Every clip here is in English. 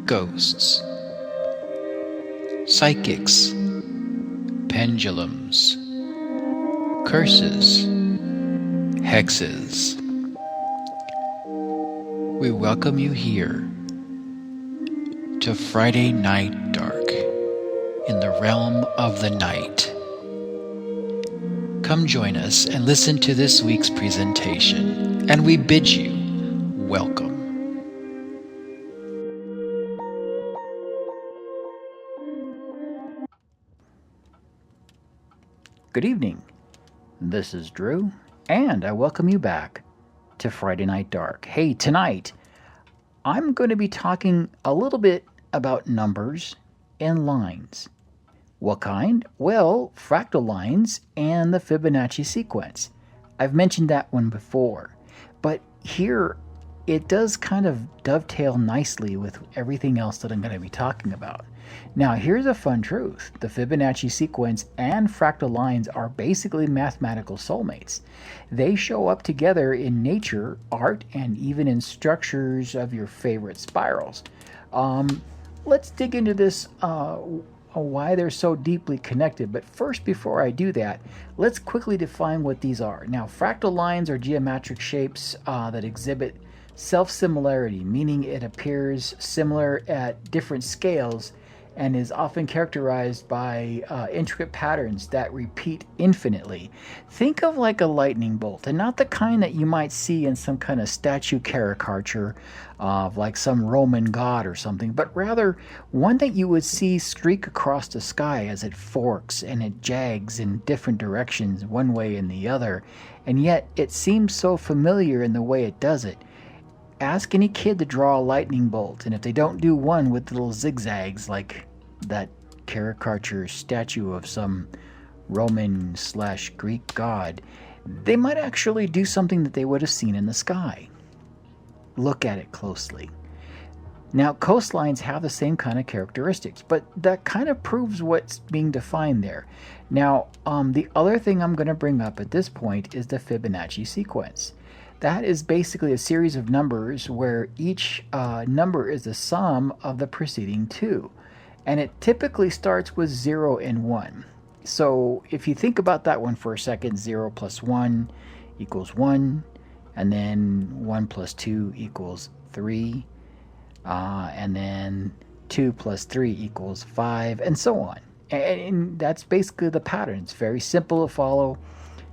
ghosts, psychics, pendulums, curses, hexes. We welcome you here to Friday Night Dark in the realm of the night. Come join us and listen to this week's presentation, and we bid you welcome. Good evening. This is Drew, and I welcome you back to Friday Night Dark. Hey, tonight I'm going to be talking a little bit about numbers and lines. What kind? Well, fractal lines and the Fibonacci sequence. I've mentioned that one before, but here it does kind of dovetail nicely with everything else that I'm going to be talking about. Now, here's a fun truth. The Fibonacci sequence and fractal lines are basically mathematical soulmates. They show up together in nature, art, and even in structures of your favorite spirals. Let's dig into this, why they're so deeply connected. But first, before I do that, let's quickly define what these are. Now, fractal lines are geometric shapes that exhibit self-similarity, meaning it appears similar at different scales and is often characterized by intricate patterns that repeat infinitely. Think of like a lightning bolt, and not the kind that you might see in some kind of statue caricature of like some Roman god or something, but rather one that you would see streak across the sky as it forks and it jags in different directions, one way and the other, and yet it seems so familiar in the way it does it. Ask any kid to draw a lightning bolt, and if they don't do one with little zigzags like that caricature statue of some Roman/Greek god, they might actually do something that they would have seen in the sky. Look at it closely. Now, coastlines have the same kind of characteristics, but that kind of proves what's being defined there. Now, the other thing I'm going to bring up at this point is the Fibonacci sequence. That is basically a series of numbers where each number is the sum of the preceding two. And it typically starts with 0 and 1. So if you think about that one for a second, 0 plus 1 equals 1. And then 1 plus 2 equals 3. And then 2 plus 3 equals 5, and so on. And that's basically the pattern. It's very simple to follow.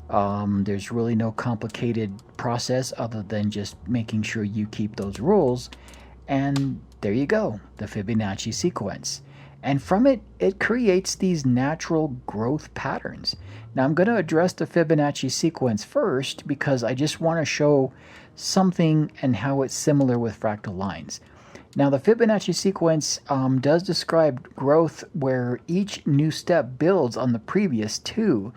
There's really no complicated process other than just making sure you keep those rules. And there you go, the Fibonacci sequence. And from it, it creates these natural growth patterns. Now I'm going to address the Fibonacci sequence first because I just want to show something and how it's similar with fractal lines. Now the Fibonacci sequence does describe growth where each new step builds on the previous two.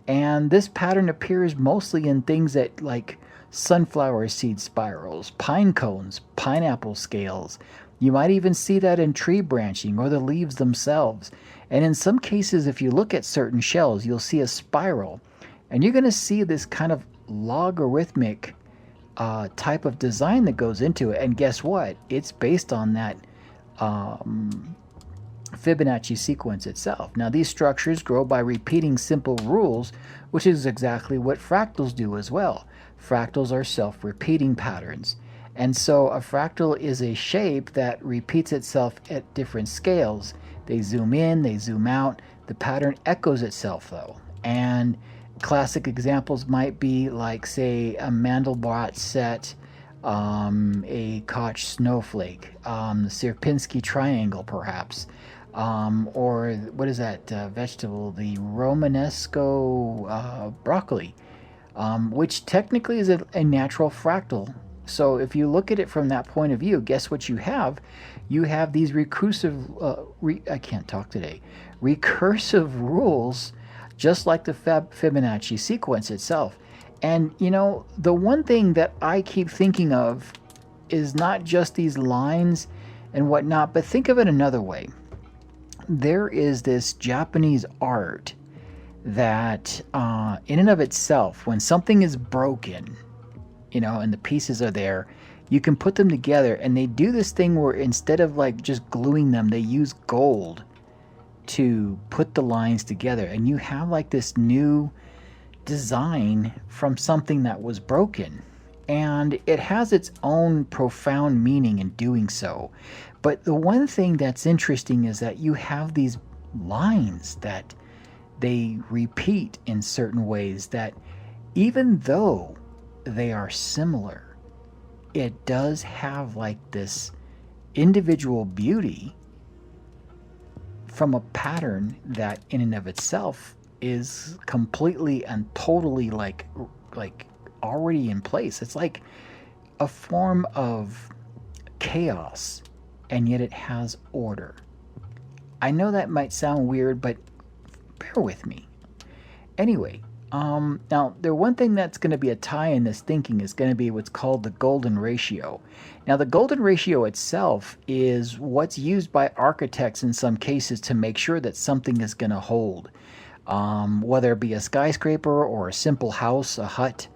And this pattern appears mostly in things that like sunflower seed spirals, pine cones, pineapple scales. You might even see that in tree branching or the leaves themselves. And in some cases, if you look at certain shells, you'll see a spiral. And you're going to see this kind of logarithmic type of design that goes into it. And guess what? It's based on that Fibonacci sequence itself. Now, these structures grow by repeating simple rules, which is exactly what fractals do as well. Fractals are self-repeating patterns. And so a fractal is a shape that repeats itself at different scales. They zoom in, they zoom out. The pattern echoes itself, though. And classic examples might be like, say, a Mandelbrot set, a Koch snowflake, the Sierpinski triangle, perhaps. Or what is that vegetable? The Romanesco broccoli, which technically is a natural fractal. So if you look at it from that point of view, guess what you have? You have these recursive, recursive rules, just like the Fibonacci sequence itself. And, you know, the one thing that I keep thinking of is not just these lines and whatnot, but think of it another way. There is this Japanese art that, in and of itself, when something is broken, and the pieces are there, you can put them together, and they do this thing where instead of like just gluing them, they use gold to put the lines together, and you have like this new design from something that was broken. And it has its own profound meaning in doing so. But the one thing that's interesting is that you have these lines that they repeat in certain ways that, even though they are similar, it does have like this individual beauty from a pattern that in and of itself is completely and totally like already in place. It's like a form of chaos, and yet it has order. I know that might sound weird, but bear with me. Anyway, now the one thing that's going to be a tie in this thinking is going to be what's called the golden ratio. Now, the golden ratio itself is what's used by architects in some cases to make sure that something is going to hold. Whether it be a skyscraper or a simple house, a hut,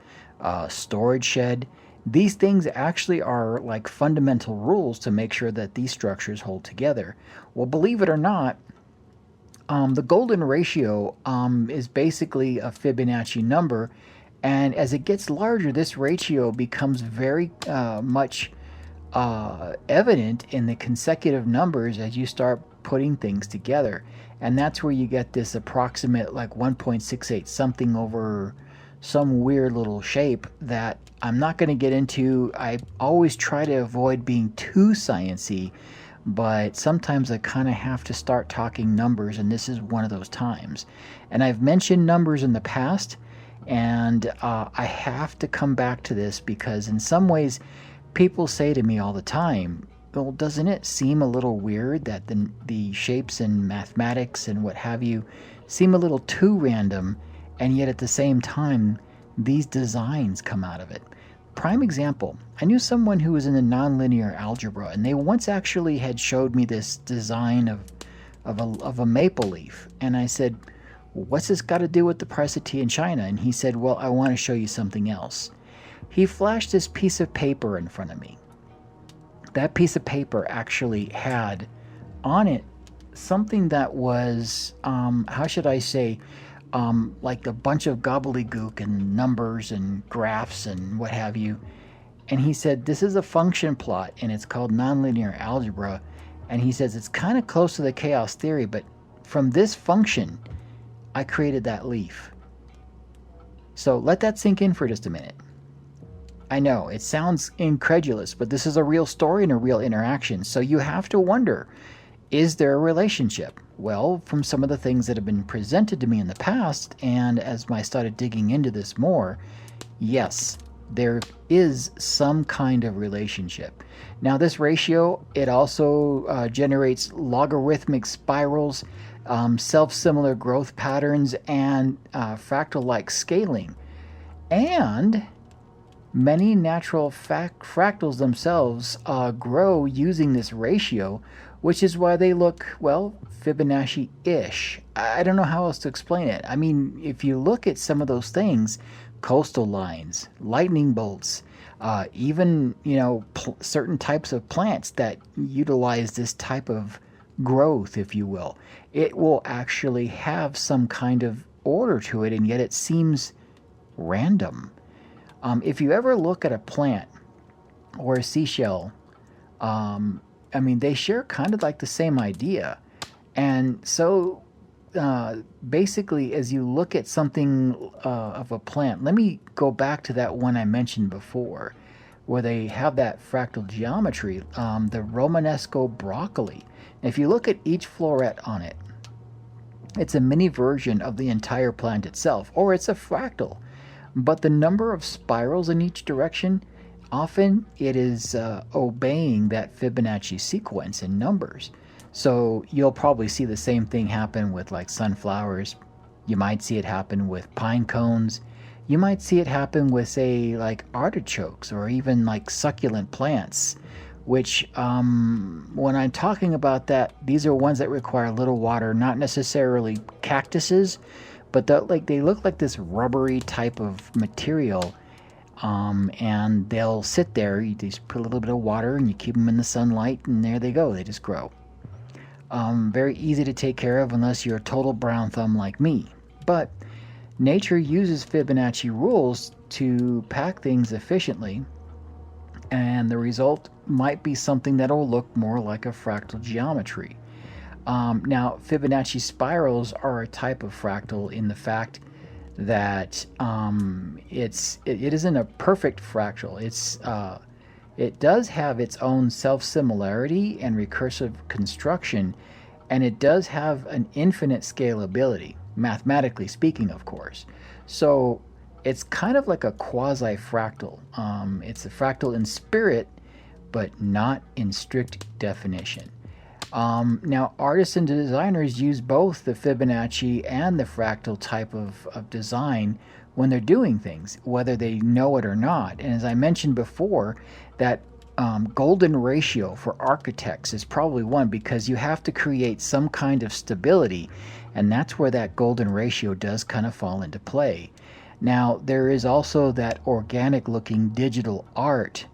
a storage shed, these things actually are like fundamental rules to make sure that these structures hold together. Well, believe it or not, the golden ratio is basically a Fibonacci number, and as it gets larger, this ratio becomes very much evident in the consecutive numbers as you start putting things together. And that's where you get this approximate like 1.68 something over some weird little shape that I'm not going to get into. I always try to avoid being too sciencey, but sometimes I kind of have to start talking numbers, and this is one of those times. And I've mentioned numbers in the past, and I have to come back to this because in some ways people say to me all the time, well, doesn't it seem a little weird that the shapes in mathematics and what have you seem a little too random, and yet at the same time these designs come out of it? Prime example, I knew someone who was in the nonlinear algebra, and they once actually had showed me this design of a maple leaf. And I said, well, what's this got to do with the price of tea in China? And he said, well, I want to show you something else. He flashed this piece of paper in front of me. That piece of paper actually had on it something that was, how should I say, like a bunch of gobbledygook and numbers and graphs and what have you. And he said, this is a function plot, and it's called nonlinear algebra. And he says, it's kind of close to the chaos theory, but from this function, I created that leaf. So let that sink in for just a minute. I know, it sounds incredulous, but this is a real story and a real interaction. So you have to wonder, is there a relationship? Well, from some of the things that have been presented to me in the past, and as I started digging into this more, yes, there is some kind of relationship. Now, this ratio, it also generates logarithmic spirals, self-similar growth patterns, and fractal-like scaling. And many natural fractals themselves grow using this ratio, which is why they look, well, Fibonacci-ish. I don't know how else to explain it. I mean, if you look at some of those things, coastal lines, lightning bolts, even, certain types of plants that utilize this type of growth, if you will, it will actually have some kind of order to it, and yet it seems random. If you ever look at a plant or a seashell, they share kind of like the same idea. And so basically, as you look at something of a plant, let me go back to that one I mentioned before, where they have that fractal geometry, the Romanesco broccoli. If you look at each floret on it, it's a mini version of the entire plant itself, or it's a fractal. But the number of spirals in each direction, often it is obeying that Fibonacci sequence in numbers. So you'll probably see the same thing happen with like sunflowers. You might see it happen with pine cones. You might see it happen with, say, like artichokes or even like succulent plants, which when I'm talking about that, these are ones that require little water, not necessarily cactuses, but they look like this rubbery type of material. And they'll sit there. You just put a little bit of water and you keep them in the sunlight, and there they go. They just grow. Very easy to take care of unless you're a total brown thumb like me. But nature uses Fibonacci rules to pack things efficiently, and the result might be something that'll look more like a fractal geometry. Now, Fibonacci spirals are a type of fractal in the fact that it isn't a perfect fractal. It does have its own self-similarity and recursive construction, and it does have an infinite scalability, mathematically speaking, of course. So it's kind of like a quasi-fractal. It's a fractal in spirit, but not in strict definition. Now, artists and designers use both the Fibonacci and the fractal type of design when they're doing things, whether they know it or not. And as I mentioned before, that golden ratio for architects is probably one, because you have to create some kind of stability, and that's where that golden ratio does kind of fall into play. Now, there is also that organic looking digital art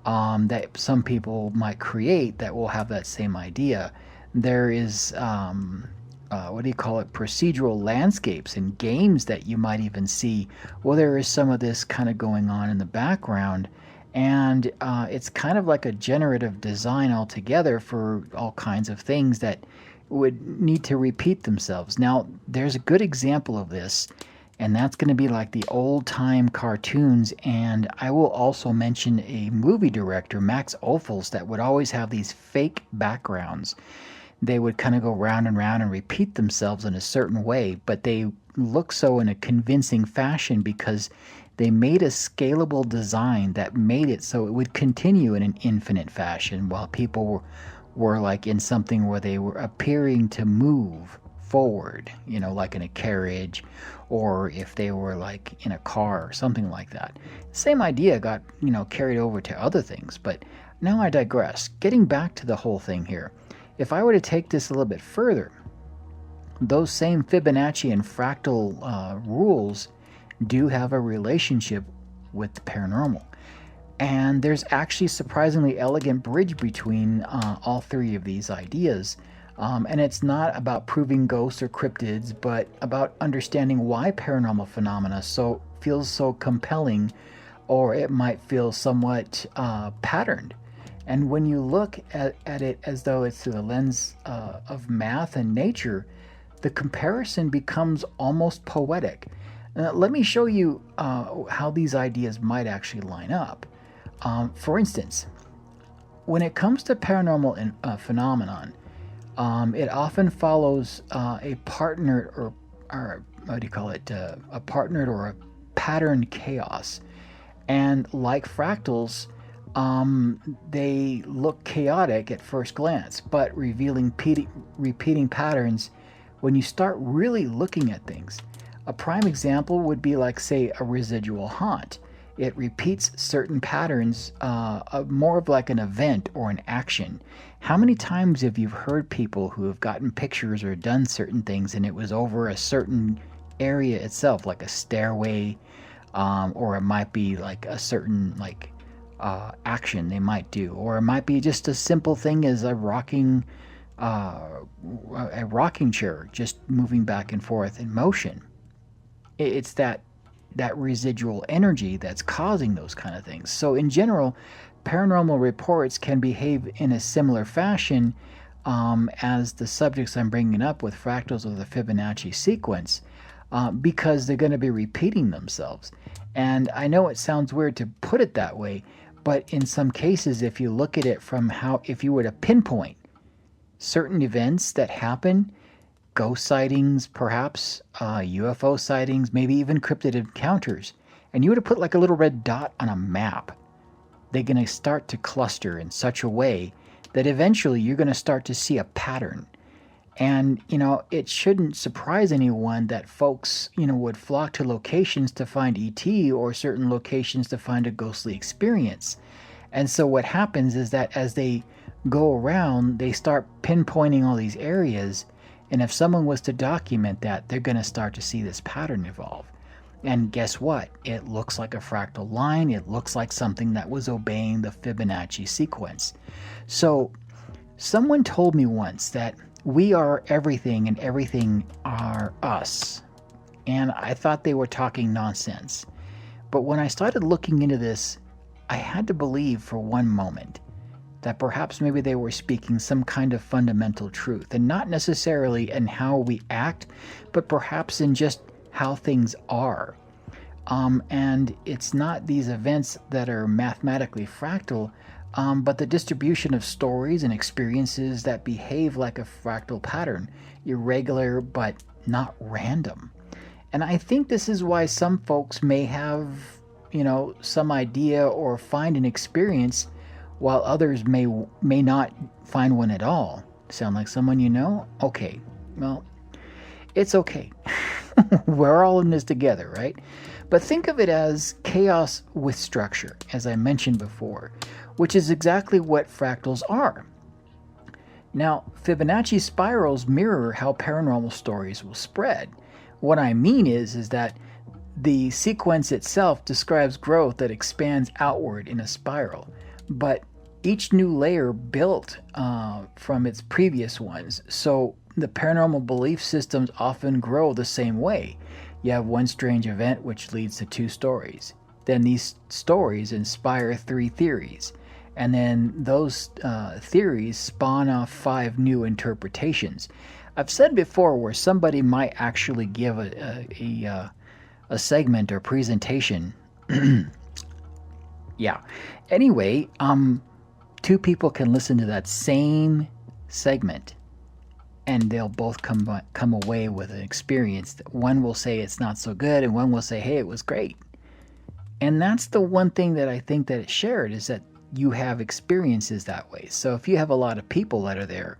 that some people might create that will have that same idea. There is, procedural landscapes and games that you might even see. Well, there is some of this kind of going on in the background, and it's kind of like a generative design altogether for all kinds of things that would need to repeat themselves. Now, there's a good example of this, and that's going to be like the old-time cartoons. And I will also mention a movie director, Max Ophuls, that would always have these fake backgrounds. They would kind of go round and round and repeat themselves in a certain way, but they look so in a convincing fashion because they made a scalable design that made it so it would continue in an infinite fashion while people were like in something where they were appearing to move forward, like in a carriage, or if they were like in a car or something like that. Same idea got, carried over to other things. But now I digress. Getting back to the whole thing here, if I were to take this a little bit further, those same Fibonacci and fractal rules do have a relationship with the paranormal. And there's actually a surprisingly elegant bridge between all three of these ideas. And it's not about proving ghosts or cryptids, but about understanding why paranormal phenomena feels so compelling, or it might feel somewhat patterned. And when you look at it as though it's through the lens of math and nature, the comparison becomes almost poetic. Let me show you how these ideas might actually line up. For instance, when it comes to paranormal phenomenon, it often follows a partnered or a partnered or a patterned chaos. And like fractals, they look chaotic at first glance, but revealing repeating patterns when you start really looking at things. A prime example would be like, say, a residual haunt. It repeats certain patterns, more of like an event or an action. How many times have you heard people who have gotten pictures or done certain things and it was over a certain area itself, like a stairway, or it might be like a certain action they might do, or it might be just a simple thing as a rocking chair just moving back and forth in motion. It's that residual energy that's causing those kind of things. So in general, paranormal reports can behave in a similar fashion as the subjects I'm bringing up with fractals of the Fibonacci sequence, because they're going to be repeating themselves. And I know it sounds weird to put it that way, but in some cases, if you look at it from if you were to pinpoint certain events that happen, ghost sightings, perhaps UFO sightings, maybe even cryptid encounters, and you were to put like a little red dot on a map, they're going to start to cluster in such a way that eventually you're going to start to see a pattern. And, it shouldn't surprise anyone that folks, would flock to locations to find ET or certain locations to find a ghostly experience. And so what happens is that as they go around, they start pinpointing all these areas. And if someone was to document that, they're going to start to see this pattern evolve. And guess what? It looks like a fractal line. It looks like something that was obeying the Fibonacci sequence. So someone told me once that we are everything and everything are us. And I thought they were talking nonsense. But when I started looking into this, I had to believe for one moment that perhaps maybe they were speaking some kind of fundamental truth, and not necessarily in how we act, but perhaps in just how things are. And it's not these events that are mathematically fractal, but the distribution of stories and experiences that behave like a fractal pattern, irregular but not random. And I think this is why some folks may have, some idea or find an experience, while others may not find one at all. Sound like someone you know? Okay, well, it's okay. We're all in this together, right? But think of it as chaos with structure, as I mentioned before, which is exactly what fractals are. Now, Fibonacci spirals mirror how paranormal stories will spread. What I mean is that the sequence itself describes growth that expands outward in a spiral, but each new layer built from its previous ones. So the paranormal belief systems often grow the same way. You have one strange event which leads to 2 stories. Then these stories inspire 3 theories. And then those theories spawn off 5 new interpretations. I've said before where somebody might actually give a segment or presentation. Yeah. Anyway, 2 people can listen to that same segment, and they'll both come away with an experience that one will say it's not so good, and one will say, hey, it was great. And that's the one thing that I think that it shared, is that you have experiences that way. So if you have a lot of people that are there,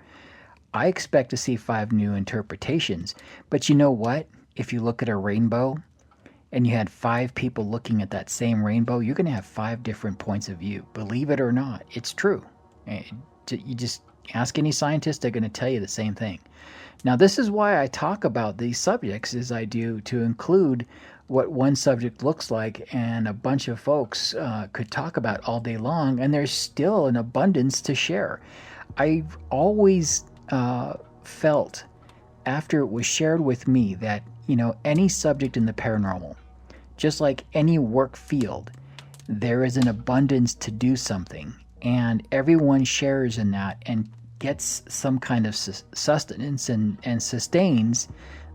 I expect to see 5 new interpretations. But you know what? If you look at a rainbow and you had 5 people looking at that same rainbow, you're going to have 5 different points of view. Believe it or not, it's true. You just ask any scientist, they're going to tell you the same thing. Now, this is why I talk about these subjects as I do, to include what one subject looks like, and a bunch of folks could talk about all day long, and there's still an abundance to share. I've always felt, after it was shared with me, that any subject in the paranormal, just like any work field, there is an abundance to do something, and everyone shares in that and gets some kind of sustenance and sustains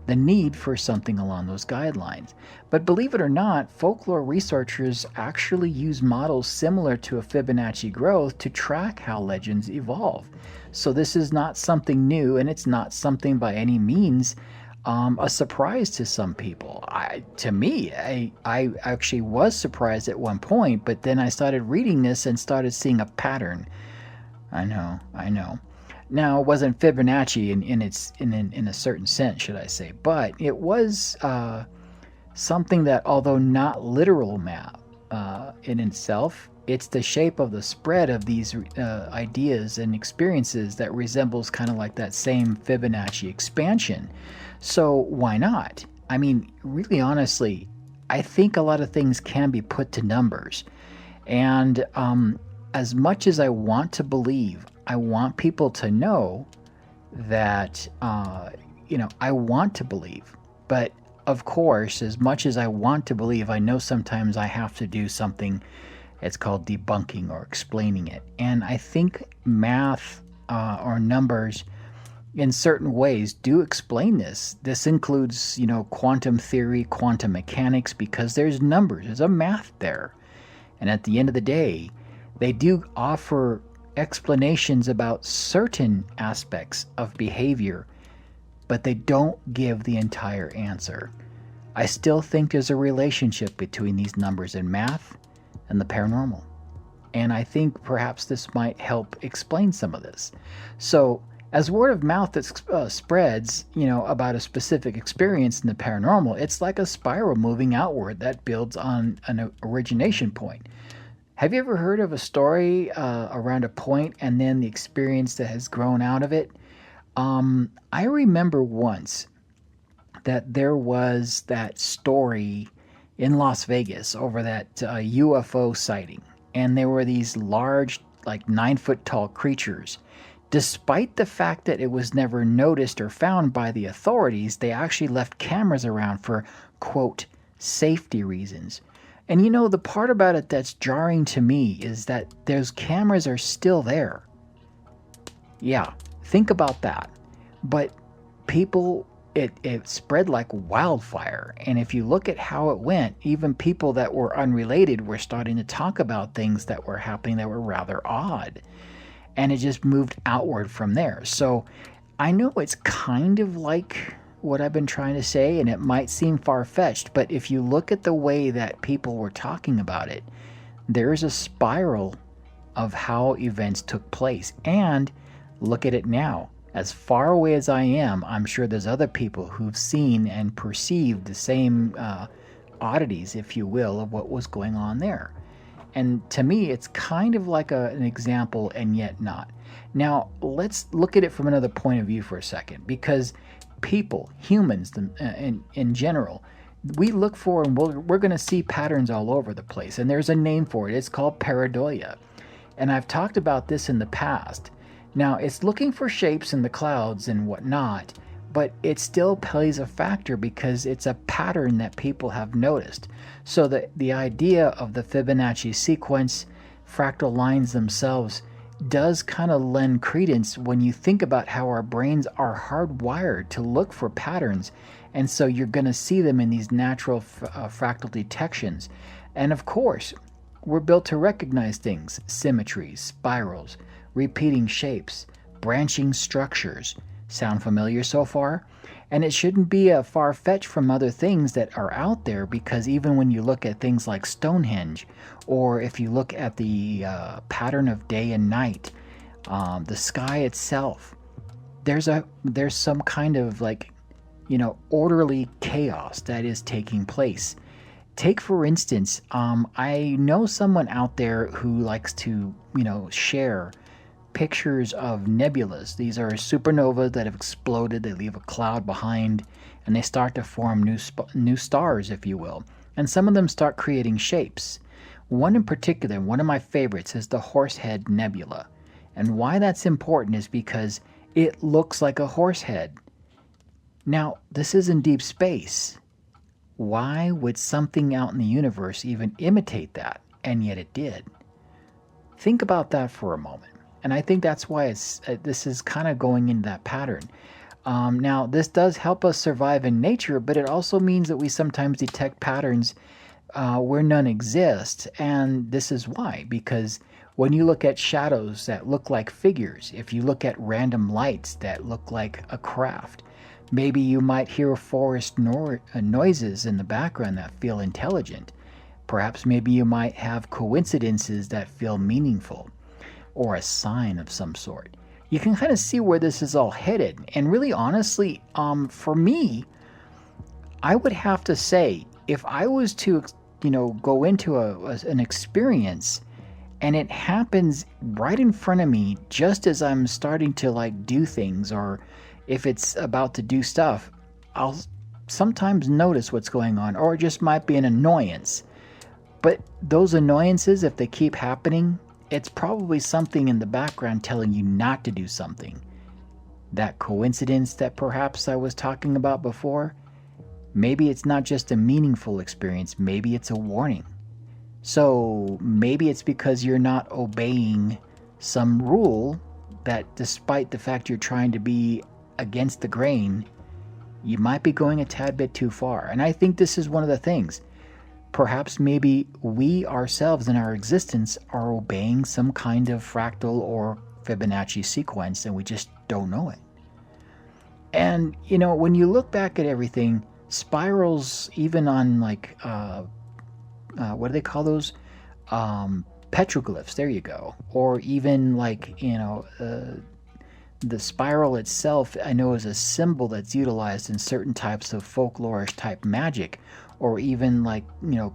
the need for something along those guidelines. But believe it or not, folklore researchers actually use models similar to a Fibonacci growth to track how legends evolve. So this is not something new, and it's not something by any means a surprise to some people. To me, I actually was surprised at one point, but then I started reading this and started seeing a pattern. I know. Now, it wasn't Fibonacci in a certain sense, should I say, but it was something that, although not literal math in itself, it's the shape of the spread of these ideas and experiences that resembles kind of like that same Fibonacci expansion. So why not? I mean, really honestly, I think a lot of things can be put to numbers. And as much as I want to believe, I want people to know that, I want to believe. But of course, as much as I want to believe, I know sometimes I have to do something. It's called debunking or explaining it. And I think math or numbers in certain ways do explain this. This includes, quantum theory, quantum mechanics, because there's numbers, there's a math there. And at the end of the day, they do offer explanations about certain aspects of behavior, but they don't give the entire answer. I still think there's a relationship between these numbers in math and the paranormal. And I think perhaps this might help explain some of this. So as word of mouth that spreads, about a specific experience in the paranormal, it's like a spiral moving outward that builds on an origination point. Have you ever heard of a story around a point and then the experience that has grown out of it? I remember once that there was that story in Las Vegas over that UFO sighting. And there were these large, like 9 foot tall creatures. Despite the fact that it was never noticed or found by the authorities, they actually left cameras around for, quote, safety reasons. And the part about it that's jarring to me is that those cameras are still there. Yeah, think about that. But people, it spread like wildfire. And if you look at how it went, even people that were unrelated were starting to talk about things that were happening that were rather odd. And it just moved outward from there. So I know it's kind of like what I've been trying to say, and it might seem far-fetched, but if you look at the way that people were talking about it, there's a spiral of how events took place. And look at it now. As far away as I am, I'm sure there's other people who've seen and perceived the same oddities, if you will, of what was going on there. And to me, it's kind of like an example and yet not. Now, let's look at it from another point of view for a second, because people, humans in general, we look for and we're going to see patterns all over the place. And there's a name for it. It's called pareidolia. And I've talked about this in the past. Now, it's looking for shapes in the clouds and whatnot, but it still plays a factor because it's a pattern that people have noticed. So the idea of the Fibonacci sequence, fractal lines themselves, does kind of lend credence when you think about how our brains are hardwired to look for patterns. And so you're going to see them in these natural fractal detections. And of course, we're built to recognize things: symmetries, spirals, repeating shapes, branching structures. Sound familiar so far? And it shouldn't be a far-fetched from other things that are out there, because even when you look at things like Stonehenge, or if you look at the pattern of day and night, the sky itself, there's some kind of orderly chaos that is taking place. Take, for instance, I know someone out there who likes to, share pictures of nebulas. These are supernovas that have exploded. They leave a cloud behind, and they start to form new stars, if you will. And some of them start creating shapes. One in particular, one of my favorites, is the Horsehead Nebula. And why that's important is because it looks like a horse head. Now, this is in deep space. Why would something out in the universe even imitate that? And yet it did. Think about that for a moment. And I think that's why this is kind of going into that pattern. Now, this does help us survive in nature, but it also means that we sometimes detect patterns where none exist. And this is why, because when you look at shadows that look like figures, if you look at random lights that look like a craft, maybe you might hear forest noises in the background that feel intelligent. Perhaps maybe you might have coincidences that feel meaningful, or a sign of some sort. You can kind of see where this is all headed. And really, honestly, for me, I would have to say, if I was to, go into an experience and it happens right in front of me just as I'm starting to do things, or if it's about to do stuff, I'll sometimes notice what's going on, or it just might be an annoyance. But those annoyances, if they keep happening, it's probably something in the background telling you not to do something. That coincidence that perhaps I was talking about before, maybe it's not just a meaningful experience, maybe it's a warning. So maybe it's because you're not obeying some rule that, despite the fact you're trying to be against the grain, you might be going a tad bit too far. And I think this is one of the things. Perhaps maybe we ourselves in our existence are obeying some kind of fractal or Fibonacci sequence, and we just don't know it. And, when you look back at everything, spirals, even on what do they call those? Petroglyphs, there you go. Or even the spiral itself, I know, is a symbol that's utilized in certain types of folklorish type magic, or even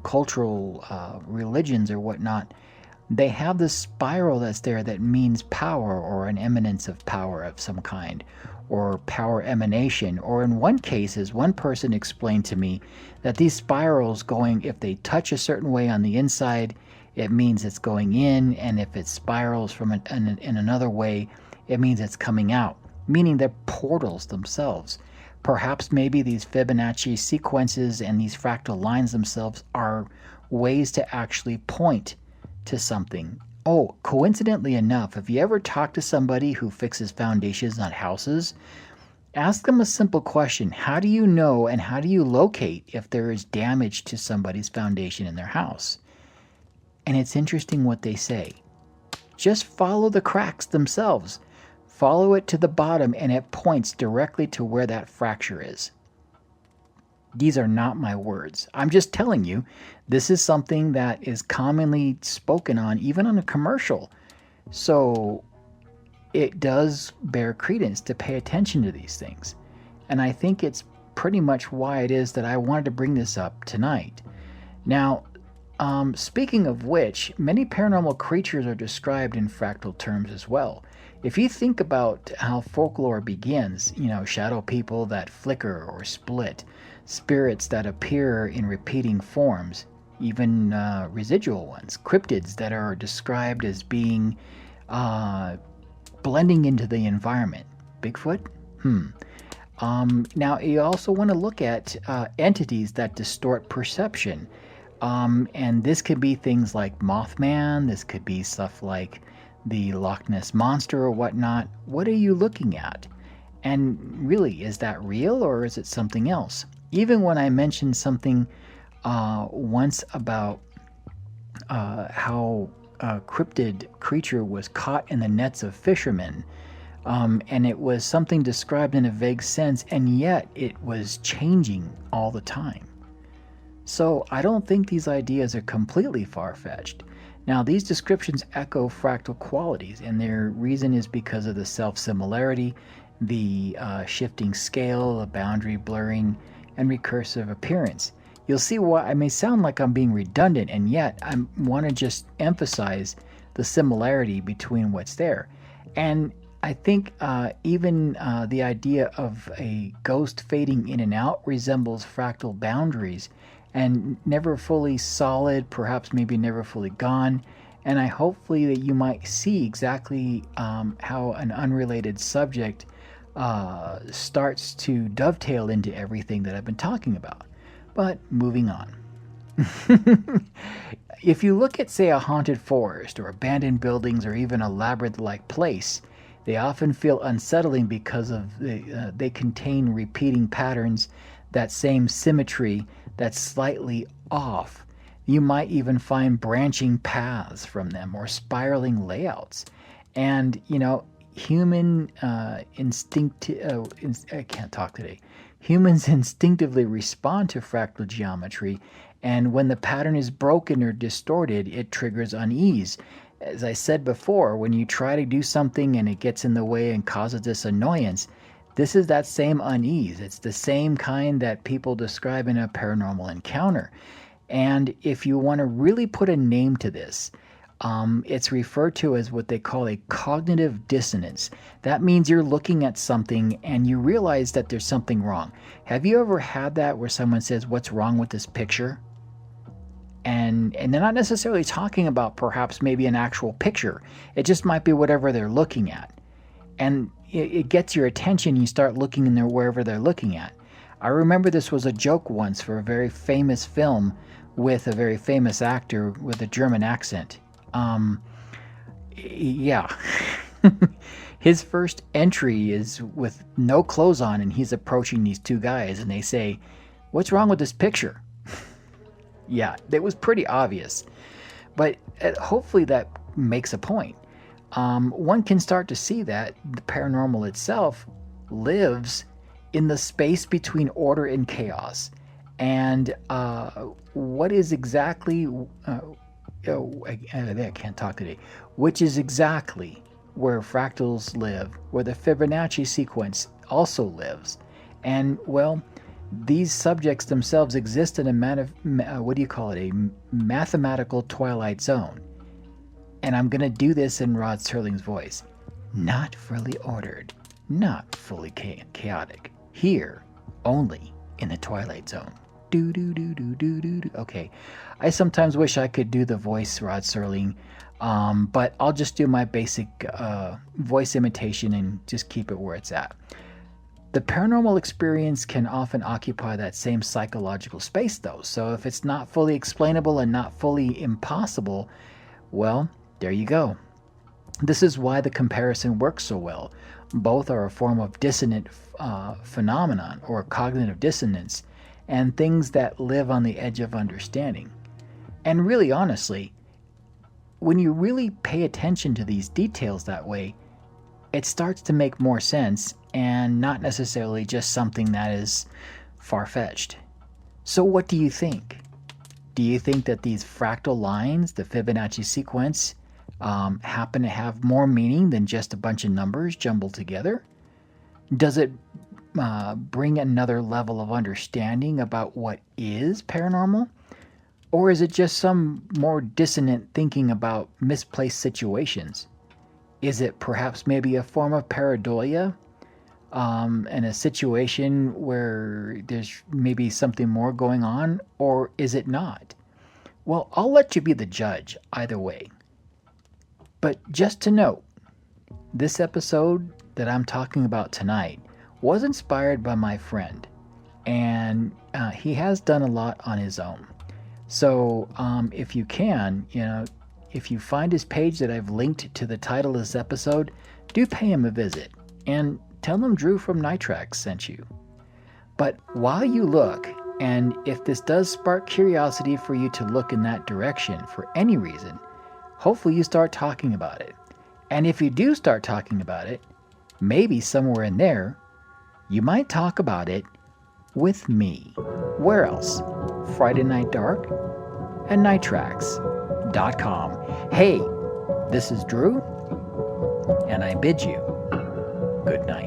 cultural religions or whatnot. They have this spiral that's there that means power or an eminence of power of some kind, or power emanation. Or in one case, as one person explained to me, that these spirals going, if they touch a certain way on the inside, it means it's going in, and if it spirals from in another way, it means it's coming out, meaning they're portals themselves. Perhaps maybe these Fibonacci sequences and these fractal lines themselves are ways to actually point to something. Oh, coincidentally enough, have you ever talked to somebody who fixes foundations on houses? Ask them a simple question. How do you know and how do you locate if there is damage to somebody's foundation in their house? And it's interesting what they say. Just follow the cracks themselves. Follow it to the bottom and it points directly to where that fracture is. These are not my words. I'm just telling you, this is something that is commonly spoken on, even on a commercial. So it does bear credence to pay attention to these things. And I think it's pretty much why it is that I wanted to bring this up tonight. Now, speaking of which, many paranormal creatures are described in fractal terms as well. If you think about how folklore begins, shadow people that flicker or split, spirits that appear in repeating forms, even residual ones, cryptids that are described as being blending into the environment. Bigfoot? Now, you also want to look at entities that distort perception. And this could be things like Mothman. This could be stuff like the Loch Ness Monster or whatnot. What are you looking at? And really, is that real or is it something else? Even when I mentioned something once about how a cryptid creature was caught in the nets of fishermen, and it was something described in a vague sense, and yet it was changing all the time. So I don't think these ideas are completely far-fetched. Now, these descriptions echo fractal qualities, and their reason is because of the self-similarity, the shifting scale, the boundary blurring, and recursive appearance. You'll see why I may sound like I'm being redundant, and yet I want to just emphasize the similarity between what's there. And I think even the idea of a ghost fading in and out resembles fractal boundaries, and never fully solid, perhaps maybe never fully gone. And I hopefully that you might see exactly how an unrelated subject starts to dovetail into everything that I've been talking about. But moving on. If you look at, say, a haunted forest or abandoned buildings or even a labyrinth-like place, they often feel unsettling because of they contain repeating patterns, that same symmetry that's slightly off. You might even find branching paths from them or spiraling layouts. And, human instinct, I can't talk today. Humans instinctively respond to fractal geometry, and when the pattern is broken or distorted, it triggers unease. As I said before, when you try to do something and it gets in the way and causes this annoyance, this is that same unease. It's the same kind that people describe in a paranormal encounter. And if you want to really put a name to this, it's referred to as what they call a cognitive dissonance. That means you're looking at something and you realize that there's something wrong. Have you ever had that where someone says, "What's wrong with this picture?" And they're not necessarily talking about perhaps maybe an actual picture. It just might be whatever they're looking at. And it gets your attention. You start looking in there wherever they're looking at. I remember this was a joke once for a very famous film with a very famous actor with a German accent. Yeah. His first entry is with no clothes on, and he's approaching these two guys, and they say, "What's wrong with this picture?" Yeah, it was pretty obvious. But hopefully that makes a point. One can start to see that the paranormal itself lives in the space between order and chaos. And what is exactly, I can't talk today, which is exactly where fractals live, where the Fibonacci sequence also lives. And, well, these subjects themselves exist in a mathematical twilight zone. And I'm going to do this in Rod Serling's voice. Not fully ordered, not fully chaotic. Here, only in the Twilight Zone. Do do do do do do do. Okay, I sometimes wish I could do the voice Rod Serling, but I'll just do my basic voice imitation and just keep it where it's at. The paranormal experience can often occupy that same psychological space, though. So if it's not fully explainable and not fully impossible, well, there you go. This is why the comparison works so well. Both are a form of dissonant phenomenon or cognitive dissonance, and things that live on the edge of understanding. And really, honestly, when you really pay attention to these details that way, it starts to make more sense and not necessarily just something that is far-fetched. So what do you think? Do you think that these fractal lines, the Fibonacci sequence, happen to have more meaning than just a bunch of numbers jumbled together? Does it bring another level of understanding about what is paranormal? Or is it just some more dissonant thinking about misplaced situations? Is it perhaps maybe a form of pareidolia in a situation where there's maybe something more going on? Or is it not? Well, I'll let you be the judge either way. But just to note, this episode that I'm talking about tonight was inspired by my friend, and he has done a lot on his own. So if you can, if you find his page that I've linked to the title of this episode, do pay him a visit and tell him Drew from Nitrax sent you. But while you look, and if this does spark curiosity for you to look in that direction for any reason, hopefully you start talking about it. And if you do start talking about it, maybe somewhere in there, you might talk about it with me. Where else? Friday Night Dark and Nitrax.com. Hey, this is Drew, and I bid you good night.